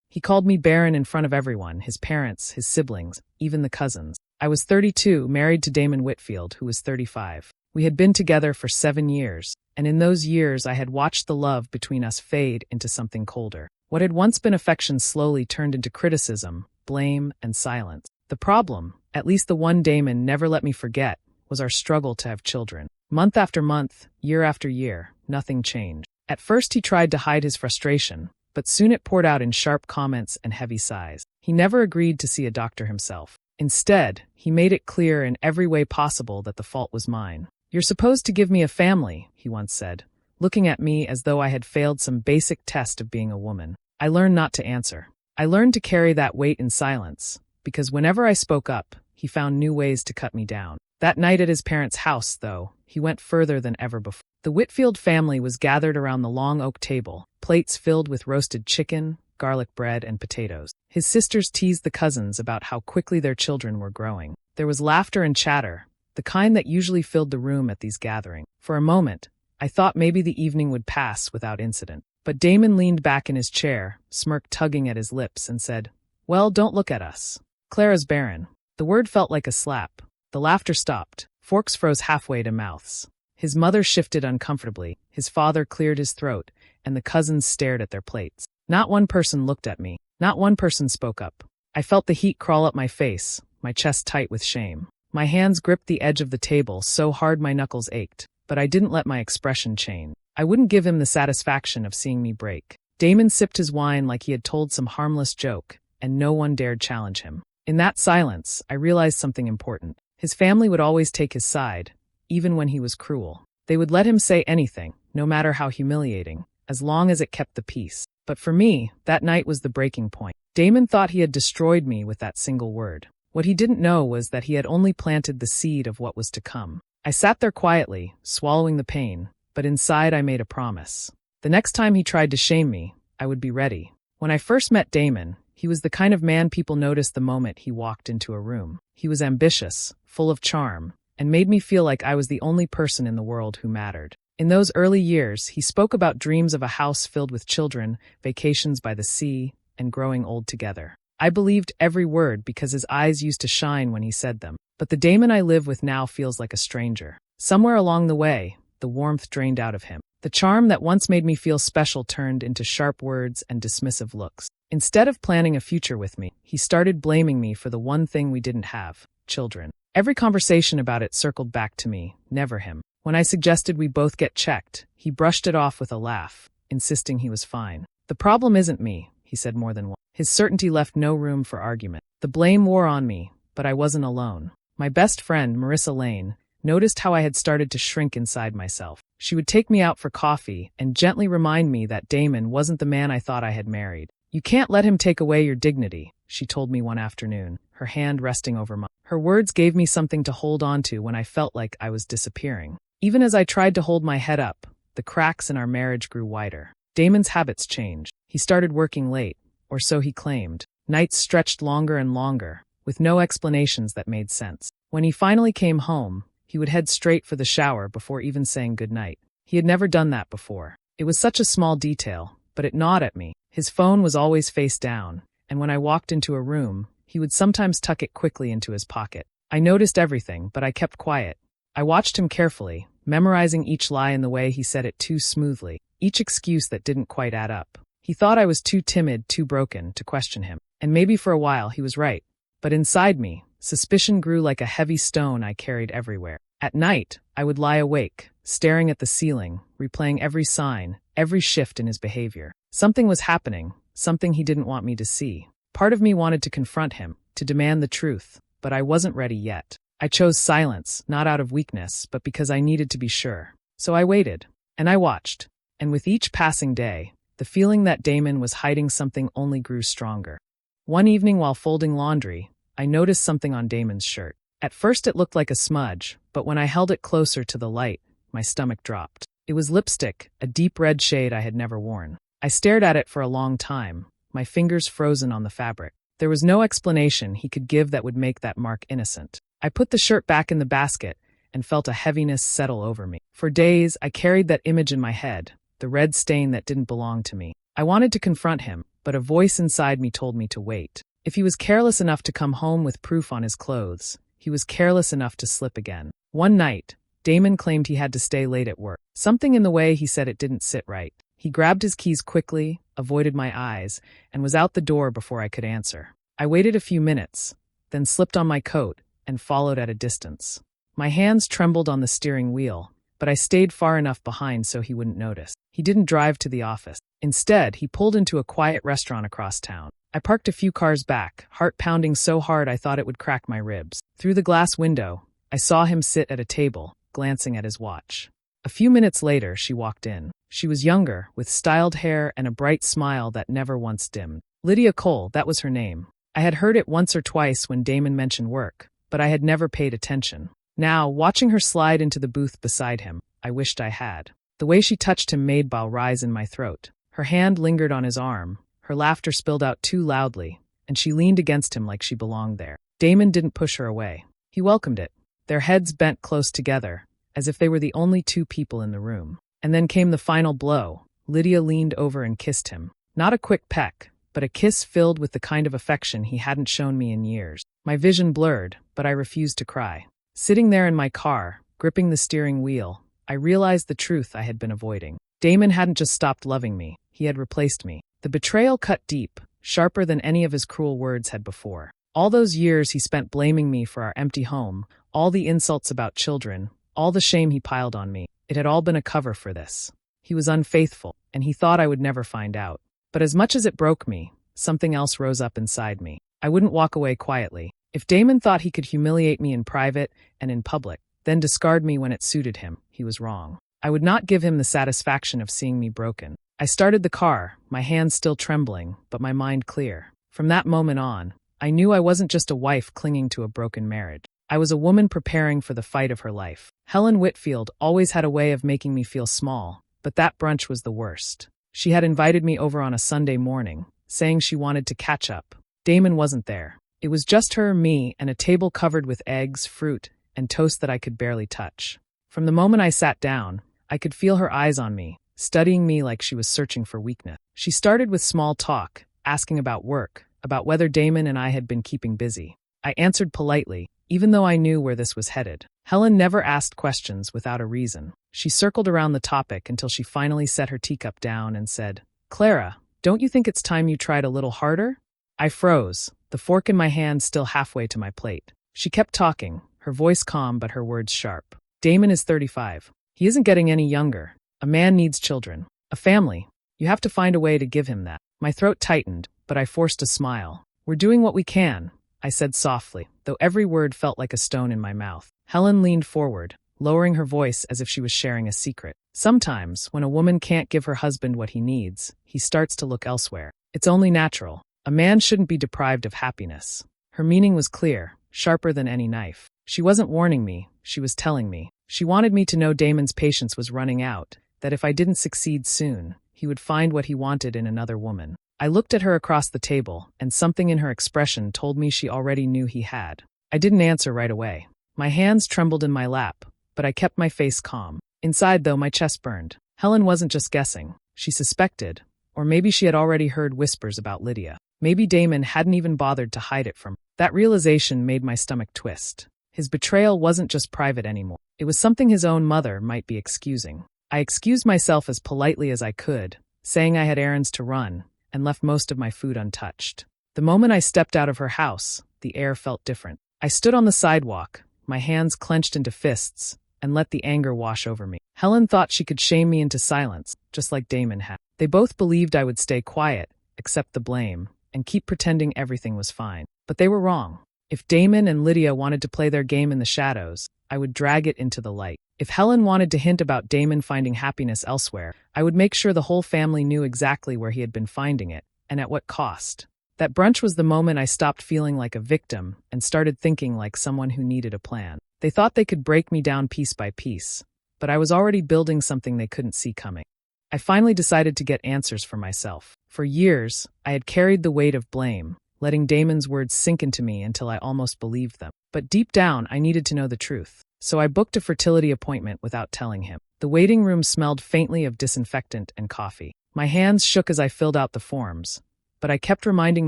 He called me Barren in front of everyone, his parents, his siblings, even the cousins. I was 32, married to Damon Whitfield, who was 35. We had been together for 7 years, and in those years I had watched the love between us fade into something colder. What had once been affection slowly turned into criticism, blame, and silence. The problem, at least the one Damon never let me forget, was our struggle to have children. Month after month, year after year, nothing changed. At first he tried to hide his frustration, but soon it poured out in sharp comments and heavy sighs. He never agreed to see a doctor himself. Instead, he made it clear in every way possible that the fault was mine. "You're supposed to give me a family," he once said, looking at me as though I had failed some basic test of being a woman. I learned not to answer. I learned to carry that weight in silence, because whenever I spoke up, he found new ways to cut me down. That night at his parents' house, though, he went further than ever before. The Whitfield family was gathered around the long oak table, plates filled with roasted chicken, garlic bread, and potatoes. His sisters teased the cousins about how quickly their children were growing. There was laughter and chatter, the kind that usually filled the room at these gatherings. For a moment, I thought maybe the evening would pass without incident. But Damon leaned back in his chair, smirk tugging at his lips, and said, "Well, don't look at us. Clara's barren." The word felt like a slap. The laughter stopped. Forks froze halfway to mouths. His mother shifted uncomfortably, his father cleared his throat, and the cousins stared at their plates. Not one person looked at me. Not one person spoke up. I felt the heat crawl up my face, my chest tight with shame. My hands gripped the edge of the table so hard my knuckles ached, but I didn't let my expression change. I wouldn't give him the satisfaction of seeing me break. Damon sipped his wine like he had told some harmless joke, and no one dared challenge him. In that silence, I realized something important. His family would always take his side, even when he was cruel. They would let him say anything, no matter how humiliating, as long as it kept the peace. But for me, that night was the breaking point. Damon thought he had destroyed me with that single word. What he didn't know was that he had only planted the seed of what was to come. I sat there quietly, swallowing the pain, but inside I made a promise. The next time he tried to shame me, I would be ready. When I first met Damon, he was the kind of man people noticed the moment he walked into a room. He was ambitious, full of charm, and made me feel like I was the only person in the world who mattered. In those early years, he spoke about dreams of a house filled with children, vacations by the sea, and growing old together. I believed every word because his eyes used to shine when he said them. But the Damon I live with now feels like a stranger. Somewhere along the way, the warmth drained out of him. The charm that once made me feel special turned into sharp words and dismissive looks. Instead of planning a future with me, he started blaming me for the one thing we didn't have: children. Every conversation about it circled back to me, never him. When I suggested we both get checked, he brushed it off with a laugh, insisting he was fine. "The problem isn't me," he said more than once. His certainty left no room for argument. The blame wore on me, but I wasn't alone. My best friend, Marissa Lane, noticed how I had started to shrink inside myself. She would take me out for coffee and gently remind me that Damon wasn't the man I thought I had married. "You can't let him take away your dignity," she told me one afternoon, her hand resting over mine. Her words gave me something to hold on to when I felt like I was disappearing. Even as I tried to hold my head up, the cracks in our marriage grew wider. Damon's habits changed. He started working late, or so he claimed. Nights stretched longer and longer, with no explanations that made sense. When he finally came home, he would head straight for the shower before even saying goodnight. He had never done that before. It was such a small detail, but it gnawed at me. His phone was always face down, and when I walked into a room, he would sometimes tuck it quickly into his pocket. I noticed everything, but I kept quiet. I watched him carefully, memorizing each lie in the way he said it too smoothly, each excuse that didn't quite add up. He thought I was too timid, too broken to question him, and maybe for a while he was right. But inside me, suspicion grew like a heavy stone I carried everywhere. At night, I would lie awake, staring at the ceiling, replaying every sign, every shift in his behavior. Something was happening, something he didn't want me to see. Part of me wanted to confront him, to demand the truth, but I wasn't ready yet. I chose silence, not out of weakness, but because I needed to be sure. So I waited, and I watched. And with each passing day, the feeling that Damon was hiding something only grew stronger. One evening while folding laundry, I noticed something on Damon's shirt. At first it looked like a smudge, but when I held it closer to the light, my stomach dropped. It was lipstick, a deep red shade I had never worn. I stared at it for a long time, my fingers frozen on the fabric. There was no explanation he could give that would make that mark innocent. I put the shirt back in the basket and felt a heaviness settle over me. For days, I carried that image in my head, the red stain that didn't belong to me. I wanted to confront him, but a voice inside me told me to wait. If he was careless enough to come home with proof on his clothes, he was careless enough to slip again. One night, Damon claimed he had to stay late at work. Something in the way he said it didn't sit right. He grabbed his keys quickly, avoided my eyes, and was out the door before I could answer. I waited a few minutes, then slipped on my coat and followed at a distance. My hands trembled on the steering wheel, but I stayed far enough behind so he wouldn't notice. He didn't drive to the office. Instead, he pulled into a quiet restaurant across town. I parked a few cars back, heart pounding so hard I thought it would crack my ribs. Through the glass window, I saw him sit at a table, glancing at his watch. A few minutes later, she walked in. She was younger, with styled hair and a bright smile that never once dimmed. Lydia Cole, that was her name. I had heard it once or twice when Damon mentioned work, but I had never paid attention. Now, watching her slide into the booth beside him, I wished I had. The way she touched him made bile rise in my throat. Her hand lingered on his arm, her laughter spilled out too loudly, and she leaned against him like she belonged there. Damon didn't push her away. He welcomed it. Their heads bent close together, as if they were the only two people in the room. And then came the final blow. Lydia leaned over and kissed him. Not a quick peck, but a kiss filled with the kind of affection he hadn't shown me in years. My vision blurred, but I refused to cry. Sitting there in my car, gripping the steering wheel, I realized the truth I had been avoiding. Damon hadn't just stopped loving me, he had replaced me. The betrayal cut deep, sharper than any of his cruel words had before. All those years he spent blaming me for our empty home, all the insults about children, all the shame he piled on me, it had all been a cover for this. He was unfaithful, and he thought I would never find out. But as much as it broke me, something else rose up inside me. I wouldn't walk away quietly. If Damon thought he could humiliate me in private and in public, then discard me when it suited him, he was wrong. I would not give him the satisfaction of seeing me broken. I started the car, my hands still trembling, but my mind clear. From that moment on, I knew I wasn't just a wife clinging to a broken marriage. I was a woman preparing for the fight of her life. Helen Whitfield always had a way of making me feel small, but that brunch was the worst. She had invited me over on a Sunday morning, saying she wanted to catch up. Damon wasn't there. It was just her, me, and a table covered with eggs, fruit, and toast that I could barely touch. From the moment I sat down, I could feel her eyes on me, studying me like she was searching for weakness. She started with small talk, asking about work, about whether Damon and I had been keeping busy. I answered politely, even though I knew where this was headed. Helen never asked questions without a reason. She circled around the topic until she finally set her teacup down and said, "Clara, don't you think it's time you tried a little harder?" I froze, the fork in my hand still halfway to my plate. She kept talking, her voice calm but her words sharp. Damon is 35. He isn't getting any younger. A man needs children. A family. You have to find a way to give him that. My throat tightened, but I forced a smile. "We're doing what we can," I said softly, though every word felt like a stone in my mouth. Helen leaned forward, lowering her voice as if she was sharing a secret. "Sometimes, when a woman can't give her husband what he needs, he starts to look elsewhere. It's only natural. A man shouldn't be deprived of happiness." Her meaning was clear, sharper than any knife. She wasn't warning me, she was telling me. She wanted me to know Damon's patience was running out, that if I didn't succeed soon, he would find what he wanted in another woman. I looked at her across the table, and something in her expression told me she already knew he had. I didn't answer right away. My hands trembled in my lap, but I kept my face calm. Inside, though, my chest burned. Helen wasn't just guessing. She suspected, or maybe she had already heard whispers about Lydia. Maybe Damon hadn't even bothered to hide it from her. That realization made my stomach twist. His betrayal wasn't just private anymore. It was something his own mother might be excusing. I excused myself as politely as I could, saying I had errands to run, and left most of my food untouched. The moment I stepped out of her house, the air felt different. I stood on the sidewalk, my hands clenched into fists, and let the anger wash over me. Helen thought she could shame me into silence, just like Damon had. They both believed I would stay quiet, accept the blame, and keep pretending everything was fine. But they were wrong. If Damon and Lydia wanted to play their game in the shadows, I would drag it into the light. If Helen wanted to hint about Damon finding happiness elsewhere, I would make sure the whole family knew exactly where he had been finding it, and at what cost. That brunch was the moment I stopped feeling like a victim and started thinking like someone who needed a plan. They thought they could break me down piece by piece, but I was already building something they couldn't see coming. I finally decided to get answers for myself. For years, I had carried the weight of blame, letting Damon's words sink into me until I almost believed them. But deep down, I needed to know the truth. So I booked a fertility appointment without telling him. The waiting room smelled faintly of disinfectant and coffee. My hands shook as I filled out the forms, but I kept reminding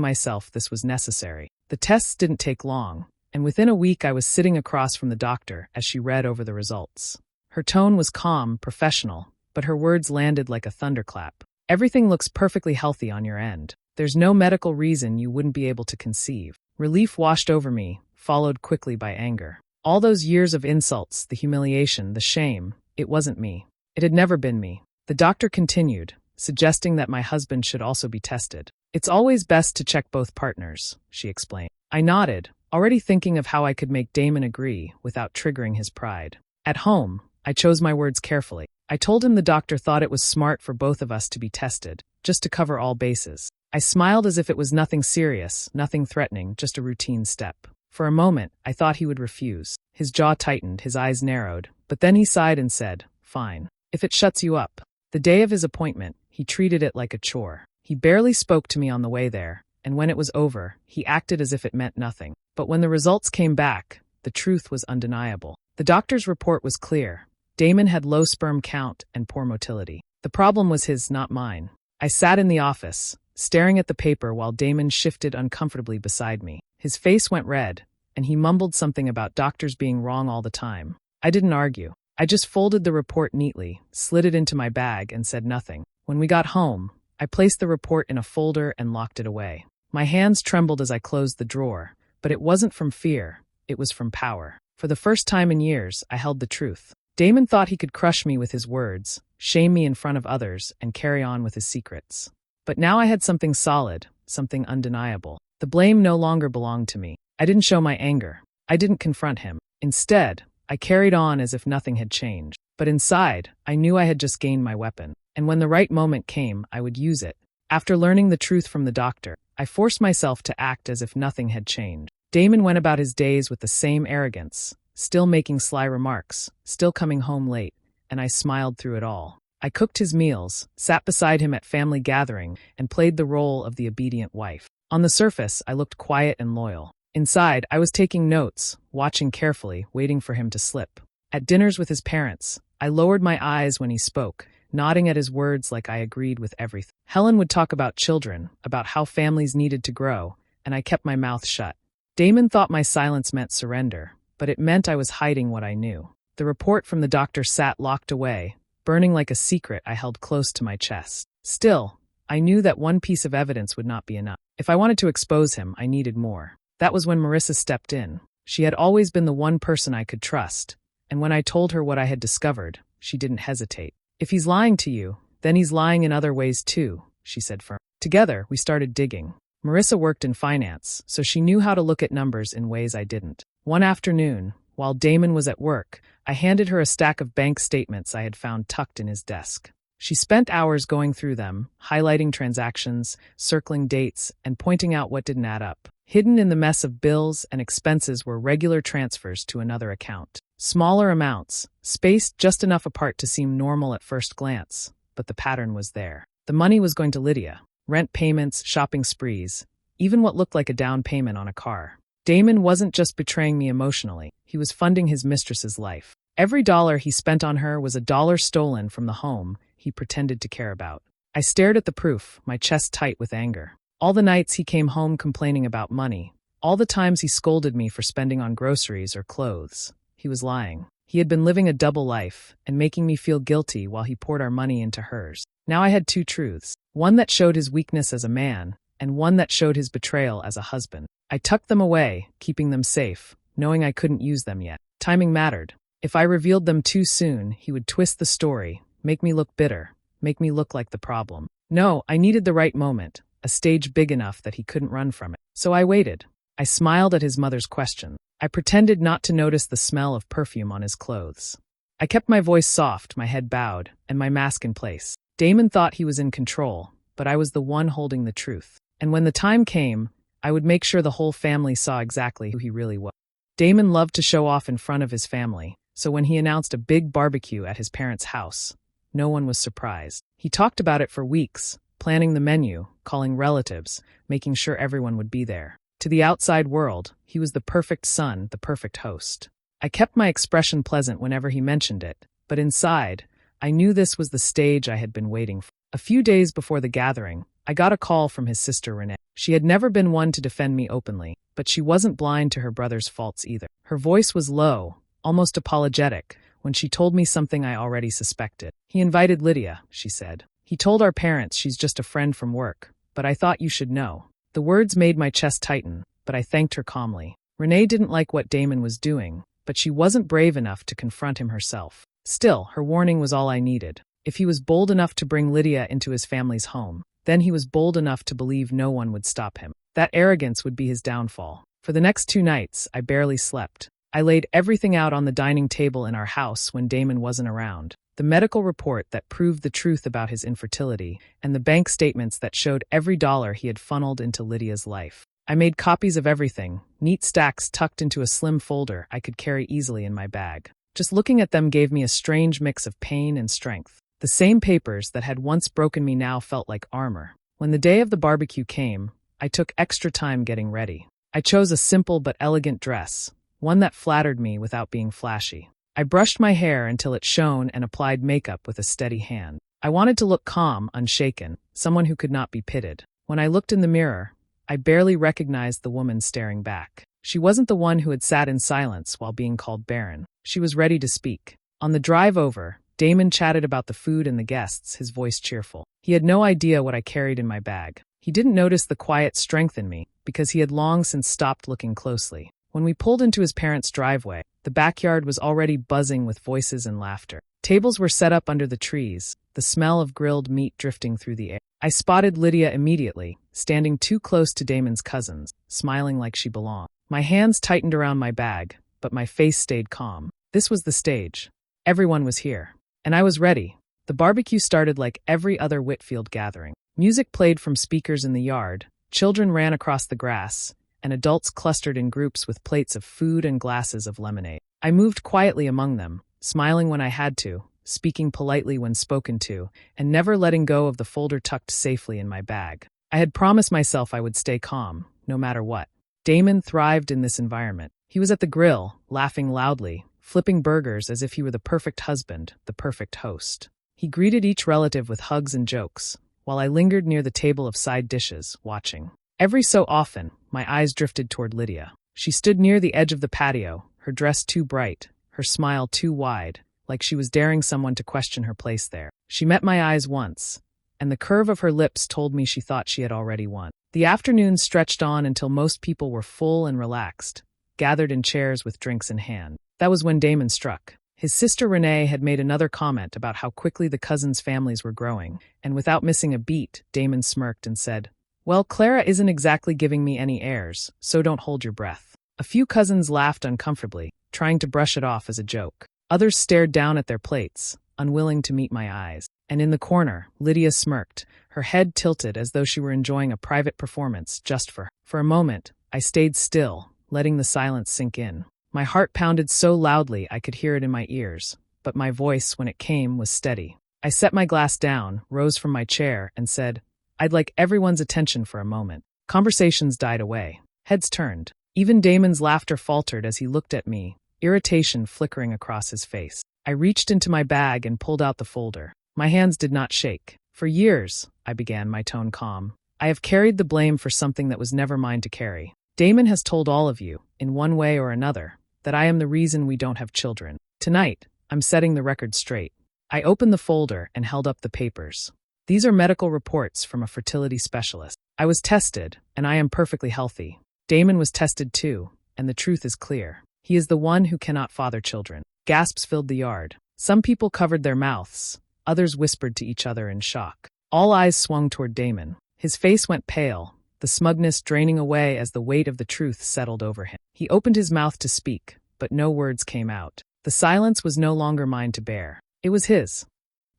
myself this was necessary. The tests didn't take long, and within a week I was sitting across from the doctor as she read over the results. Her tone was calm, professional, but her words landed like a thunderclap. Everything looks perfectly healthy on your end. There's no medical reason you wouldn't be able to conceive. Relief washed over me, followed quickly by anger. All those years of insults, the humiliation, the shame, it wasn't me. It had never been me. The doctor continued, suggesting that my husband should also be tested. It's always best to check both partners, she explained. I nodded, already thinking of how I could make Damon agree without triggering his pride. At home, I chose my words carefully. I told him the doctor thought it was smart for both of us to be tested, just to cover all bases. I smiled as if it was nothing serious, nothing threatening, just a routine step. For a moment, I thought he would refuse. His jaw tightened, his eyes narrowed, but then he sighed and said, "Fine, if it shuts you up." The day of his appointment, he treated it like a chore. He barely spoke to me on the way there, and when it was over, he acted as if it meant nothing. But when the results came back, the truth was undeniable. The doctor's report was clear. Damon had low sperm count and poor motility. The problem was his, not mine. I sat in the office, staring at the paper while Damon shifted uncomfortably beside me. His face went red, and he mumbled something about doctors being wrong all the time. I didn't argue. I just folded the report neatly, slid it into my bag, and said nothing. When we got home, I placed the report in a folder and locked it away. My hands trembled as I closed the drawer, but it wasn't from fear, it was from power. For the first time in years, I held the truth. Damon thought he could crush me with his words, shame me in front of others, and carry on with his secrets. But now I had something solid, something undeniable. The blame no longer belonged to me. I didn't show my anger. I didn't confront him. Instead, I carried on as if nothing had changed. But inside, I knew I had just gained my weapon. And when the right moment came, I would use it. After learning the truth from the doctor, I forced myself to act as if nothing had changed. Damon went about his days with the same arrogance, still making sly remarks, still coming home late, and I smiled through it all. I cooked his meals, sat beside him at family gathering, and played the role of the obedient wife. On the surface, I looked quiet and loyal. Inside, I was taking notes, watching carefully, waiting for him to slip. At dinners with his parents, I lowered my eyes when he spoke, nodding at his words like I agreed with everything. Helen would talk about children, about how families needed to grow, and I kept my mouth shut. Damon thought my silence meant surrender, but it meant I was hiding what I knew. The report from the doctor sat locked away, burning like a secret I held close to my chest. Still, I knew that one piece of evidence would not be enough. If I wanted to expose him, I needed more. That was when Marissa stepped in. She had always been the one person I could trust, and when I told her what I had discovered, she didn't hesitate. "If he's lying to you, then he's lying in other ways too," she said firmly. Together, we started digging. Marissa worked in finance, so she knew how to look at numbers in ways I didn't. One afternoon, while Damon was at work, I handed her a stack of bank statements I had found tucked in his desk. She spent hours going through them, highlighting transactions, circling dates, and pointing out what didn't add up. Hidden in the mess of bills and expenses were regular transfers to another account. Smaller amounts, spaced just enough apart to seem normal at first glance, but the pattern was there. The money was going to Lydia. Rent payments, shopping sprees, even what looked like a down payment on a car. Damon wasn't just betraying me emotionally, he was funding his mistress's life. Every dollar he spent on her was a dollar stolen from the home he pretended to care about. I stared at the proof, my chest tight with anger. All the nights he came home complaining about money, all the times he scolded me for spending on groceries or clothes. He was lying. He had been living a double life and making me feel guilty while he poured our money into hers. Now I had two truths, one that showed his weakness as a man, and one that showed his betrayal as a husband. I tucked them away, keeping them safe, knowing I couldn't use them yet. Timing mattered. If I revealed them too soon, he would twist the story, make me look bitter, make me look like the problem. No, I needed the right moment, a stage big enough that he couldn't run from it. So I waited. I smiled at his mother's question. I pretended not to notice the smell of perfume on his clothes. I kept my voice soft, my head bowed, and my mask in place. Damon thought he was in control, but I was the one holding the truth. And when the time came, I would make sure the whole family saw exactly who he really was. Damon loved to show off in front of his family, so when he announced a big barbecue at his parents' house, no one was surprised. He talked about it for weeks, planning the menu, calling relatives, making sure everyone would be there. To the outside world, he was the perfect son, the perfect host. I kept my expression pleasant whenever he mentioned it, but inside, I knew this was the stage I had been waiting for. A few days before the gathering, I got a call from his sister Renee. She had never been one to defend me openly, but she wasn't blind to her brother's faults either. Her voice was low, almost apologetic, when she told me something I already suspected. "He invited Lydia," she said. "He told our parents she's just a friend from work, but I thought you should know." The words made my chest tighten, but I thanked her calmly. Renee didn't like what Damon was doing, but she wasn't brave enough to confront him herself. Still, her warning was all I needed. If he was bold enough to bring Lydia into his family's home, then he was bold enough to believe no one would stop him. That arrogance would be his downfall. For the next 2 nights, I barely slept. I laid everything out on the dining table in our house when Damon wasn't around. The medical report that proved the truth about his infertility, and the bank statements that showed every dollar he had funneled into Lydia's life. I made copies of everything, neat stacks tucked into a slim folder I could carry easily in my bag. Just looking at them gave me a strange mix of pain and strength. The same papers that had once broken me now felt like armor. When the day of the barbecue came, I took extra time getting ready. I chose a simple but elegant dress, one that flattered me without being flashy. I brushed my hair until it shone and applied makeup with a steady hand. I wanted to look calm, unshaken, someone who could not be pitted. When I looked in the mirror, I barely recognized the woman staring back. She wasn't the one who had sat in silence while being called Barren. She was ready to speak. On the drive over, Damon chatted about the food and the guests, his voice cheerful. He had no idea what I carried in my bag. He didn't notice the quiet strength in me, because he had long since stopped looking closely. When we pulled into his parents' driveway, the backyard was already buzzing with voices and laughter. Tables were set up under the trees, the smell of grilled meat drifting through the air. I spotted Lydia immediately, standing too close to Damon's cousins, smiling like she belonged. My hands tightened around my bag, but my face stayed calm. This was the stage. Everyone was here. And I was ready. The barbecue started like every other Whitfield gathering. Music played from speakers in the yard, children ran across the grass, and adults clustered in groups with plates of food and glasses of lemonade. I moved quietly among them, smiling when I had to, speaking politely when spoken to, and never letting go of the folder tucked safely in my bag. I had promised myself I would stay calm, no matter what. Damon thrived in this environment. He was at the grill, laughing loudly, flipping burgers as if he were the perfect husband, the perfect host. He greeted each relative with hugs and jokes, while I lingered near the table of side dishes, watching. Every so often, my eyes drifted toward Lydia. She stood near the edge of the patio, her dress too bright, her smile too wide, like she was daring someone to question her place there. She met my eyes once, and the curve of her lips told me she thought she had already won. The afternoon stretched on until most people were full and relaxed, gathered in chairs with drinks in hand. That was when Damon struck. His sister Renee had made another comment about how quickly the cousins' families were growing, and without missing a beat, Damon smirked and said, "Well, Clara isn't exactly giving me any airs, so don't hold your breath." A few cousins laughed uncomfortably, trying to brush it off as a joke. Others stared down at their plates, unwilling to meet my eyes. And in the corner, Lydia smirked, her head tilted as though she were enjoying a private performance just for her. For a moment, I stayed still, letting the silence sink in. My heart pounded so loudly I could hear it in my ears, but my voice, when it came, was steady. I set my glass down, rose from my chair, and said, "I'd like everyone's attention for a moment." Conversations died away. Heads turned. Even Damon's laughter faltered as he looked at me, irritation flickering across his face. I reached into my bag and pulled out the folder. My hands did not shake. "For years," I began, my tone calm, "I have carried the blame for something that was never mine to carry. Damon has told all of you, in one way or another, that I am the reason we don't have children. Tonight, I'm setting the record straight." I opened the folder and held up the papers. "These are medical reports from a fertility specialist. I was tested, and I am perfectly healthy. Damon was tested too, and the truth is clear. He is the one who cannot father children." Gasps filled the yard. Some people covered their mouths. Others whispered to each other in shock. All eyes swung toward Damon. His face went pale, the smugness draining away as the weight of the truth settled over him. He opened his mouth to speak, but no words came out. The silence was no longer mine to bear. It was his.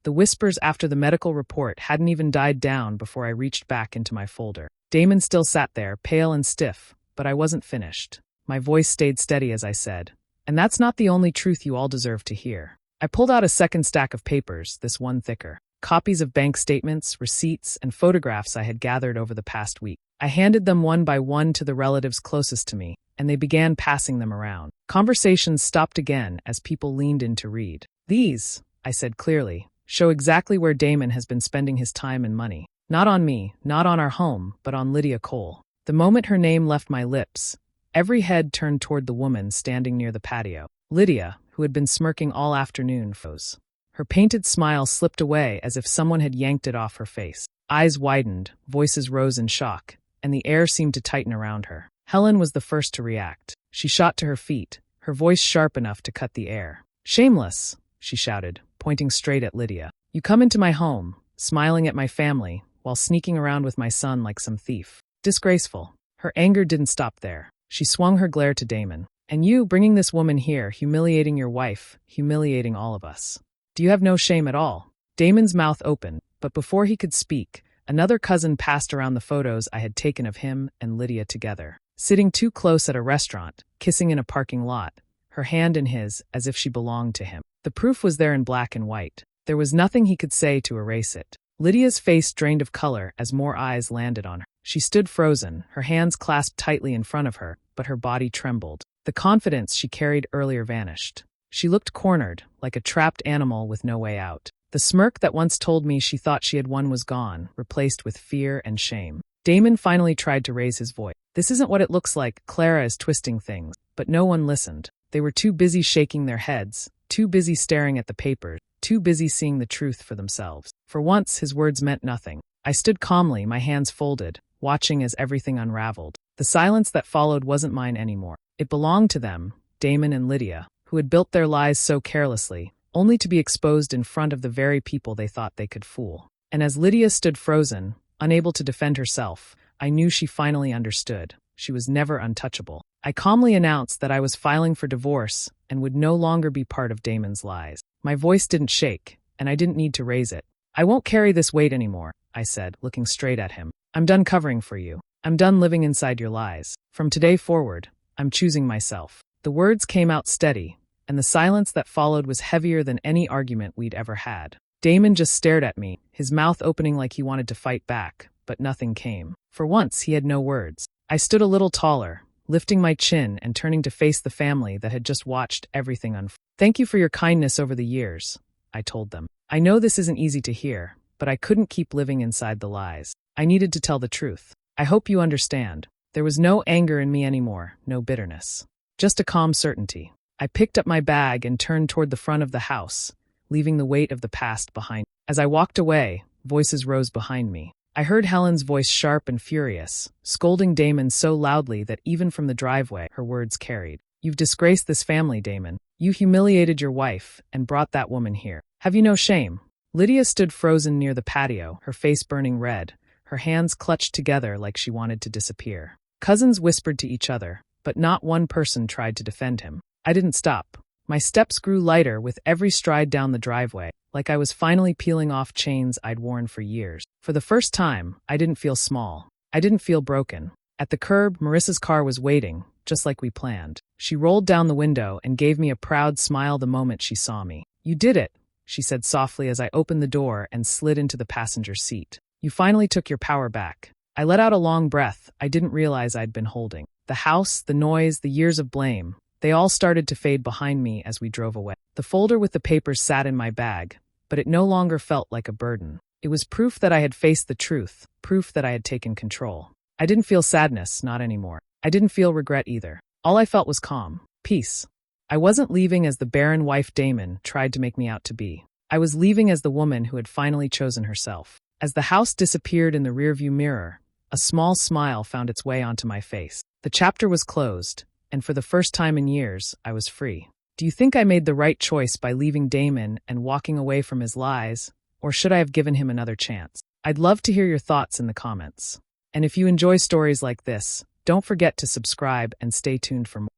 The whispers after the medical report hadn't even died down before I reached back into my folder. Damon still sat there, pale and stiff, but I wasn't finished. My voice stayed steady as I said, "And that's not the only truth you all deserve to hear." I pulled out a second stack of papers, this one thicker. Copies of bank statements, receipts, and photographs I had gathered over the past week. I handed them one by one to the relatives closest to me, and they began passing them around. Conversations stopped again as people leaned in to read. "These," I said clearly, "show exactly where Damon has been spending his time and money. Not on me, not on our home, but on Lydia Cole. The moment her name left my lips, every head turned toward the woman standing near the patio. Lydia, who had been smirking all afternoon, froze. Her painted smile slipped away as if someone had yanked it off her face. Eyes widened, voices rose in shock, and the air seemed to tighten around her. Helen was the first to react. She shot to her feet, her voice sharp enough to cut the air. "Shameless," she shouted, pointing straight at Lydia. "You come into my home, smiling at my family, while sneaking around with my son like some thief. Disgraceful." Her anger didn't stop there. She swung her glare to Damon. "And you, bringing this woman here, humiliating your wife, humiliating all of us. Do you have no shame at all?" Damon's mouth opened, but before he could speak, another cousin passed around the photos I had taken of him and Lydia together, sitting too close at a restaurant, kissing in a parking lot, her hand in his as if she belonged to him. The proof was there in black and white. There was nothing he could say to erase it. Lydia's face drained of color as more eyes landed on her. She stood frozen, her hands clasped tightly in front of her, but her body trembled. The confidence she carried earlier vanished. She looked cornered, like a trapped animal with no way out. The smirk that once told me she thought she had won was gone, replaced with fear and shame. Damon finally tried to raise his voice. "This isn't what it looks like. Clara is twisting things." But no one listened. They were too busy shaking their heads, too busy staring at the papers, too busy seeing the truth for themselves. For once, his words meant nothing. I stood calmly, my hands folded, watching as everything unraveled. The silence that followed wasn't mine anymore. It belonged to them, Damon and Lydia, who had built their lies so carelessly, only to be exposed in front of the very people they thought they could fool. And as Lydia stood frozen, unable to defend herself, I knew she finally understood. She was never untouchable. I calmly announced that I was filing for divorce and would no longer be part of Damon's lies. My voice didn't shake, and I didn't need to raise it. "I won't carry this weight anymore," I said, looking straight at him. "I'm done covering for you. I'm done living inside your lies. From today forward, I'm choosing myself." The words came out steady, and the silence that followed was heavier than any argument we'd ever had. Damon just stared at me, his mouth opening like he wanted to fight back, but nothing came. For once, he had no words. I stood a little taller, lifting my chin and turning to face the family that had just watched everything unfold. "Thank you for your kindness over the years," I told them. "I know this isn't easy to hear, but I couldn't keep living inside the lies. I needed to tell the truth. I hope you understand." There was no anger in me anymore, no bitterness. Just a calm certainty. I picked up my bag and turned toward the front of the house, leaving the weight of the past behind. As I walked away, voices rose behind me. I heard Helen's voice sharp and furious, scolding Damon so loudly that even from the driveway, her words carried. "You've disgraced this family, Damon. You humiliated your wife and brought that woman here. Have you no shame?" Lydia stood frozen near the patio, her face burning red, her hands clutched together like she wanted to disappear. Cousins whispered to each other, but not one person tried to defend him. I didn't stop. My steps grew lighter with every stride down the driveway, like I was finally peeling off chains I'd worn for years. For the first time, I didn't feel small. I didn't feel broken. At the curb, Marissa's car was waiting, just like we planned. She rolled down the window and gave me a proud smile the moment she saw me. "You did it," she said softly as I opened the door and slid into the passenger seat. "You finally took your power back." I let out a long breath I didn't realize I'd been holding. The house, the noise, the years of blame, they all started to fade behind me as we drove away. The folder with the papers sat in my bag, but it no longer felt like a burden. It was proof that I had faced the truth, proof that I had taken control. I didn't feel sadness, not anymore. I didn't feel regret either. All I felt was calm, peace. I wasn't leaving as the barren wife Damon tried to make me out to be. I was leaving as the woman who had finally chosen herself. As the house disappeared in the rearview mirror, a small smile found its way onto my face. The chapter was closed, and for the first time in years, I was free. Do you think I made the right choice by leaving Damon and walking away from his lies, or should I have given him another chance? I'd love to hear your thoughts in the comments. And if you enjoy stories like this, don't forget to subscribe and stay tuned for more.